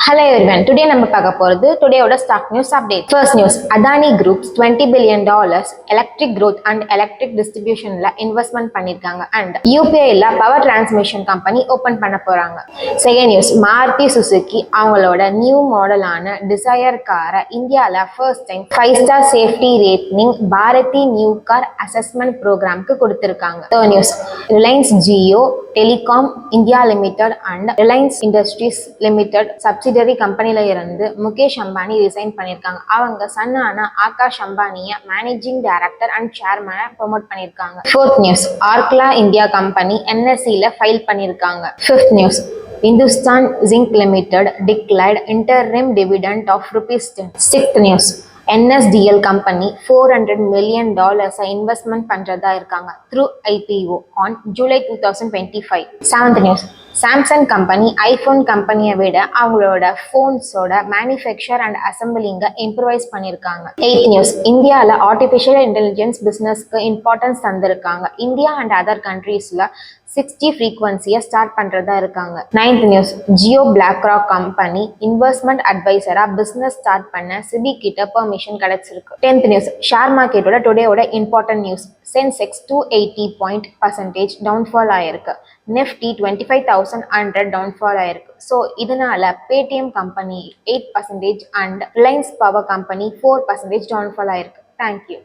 Hello everyone. Today நம்ம பார்க்க போறது டுடேயோட stock news update. First news, Adani Group's $20 billion electric growth and electric distributionல இன்வெஸ்ட்மென்ட் பண்ணிருக்காங்க and UPIல பவர் டிரான்ஸ்மிஷன் கம்பெனி ஓபன் பண்ண போறாங்க. Second news, மாருதி சுசுகி அவங்களோட நியூ மாடலான டிசையர் காரை இந்தியால first time 5-star safety rating Bharat new car assessment ப்ரோக்ராம்க்கு கொடுத்திருக்காங்க. Third news, Reliance Jio telecom India limited and Reliance industries limited subsidiary கம்பெனில இருந்து முகேஷ் அம்பானி ரிசைன் பண்ணிருக்காங்க. அவங்க சன்னான ஆகாஷ் அம்பானிய மேனேஜிங் டைரக்டர் அண்ட் சேர்மனை ப்ரொமோட் பண்ணிருக்காங்க. Fourth news, Orkla India company NSE-ல file பண்ணிருக்காங்க. Fifth news, Hindustan Zinc Limited declared interim dividend of ₹10. Sixth news, NSDL கம்பெனி $400 million இன்வெஸ்ட்மெண்ட் பண்றதா இருக்காங்க through IPO on July 2025. Seventh news, Samsung company iPhone கம்பெனியை விட அவங்களோட போன்ஸோட மேனுஃபேக்சர் அண்ட் அசம்பிளிங்க improvise பண்ணியிருக்காங்க. எய்த் நியூஸ், இந்தியாவில் ஆர்டிஃபிஷியல் இன்டெலிஜென்ஸ் பிஸ்னஸ்க்கு இம்பார்ட்டன்ஸ் தந்திருக்காங்க. இந்தியா அண்ட் அதர் கண்ட்ரீஸ்ல 6G ஃப்ரீக்வன்சியை ஸ்டார்ட் பண்றதா இருக்காங்க. நைன்த் நியூஸ், ஜியோ பிளாக்ராக் கம்பெனி இன்வெஸ்ட்மெண்ட் அட்வைசரா பிசினஸ் ஸ்டார்ட் பண்ண சிபி கிட்ட பெர்மிஷன் கிடைச்சிருக்கு. 10th நியூஸ், ஷேர் மார்க்கெட்டோட டுடேயோட important news, Sensex 280 point percentage downfall ஆயிருக்கு. நிஃப்டி 25,100 டவுன்ஃபால் ஆயிருக்கு. ஸோ இதனால Paytm company 8% and Reliance power company 4% downfall ஆயிருக்கு. தேங்க்யூ.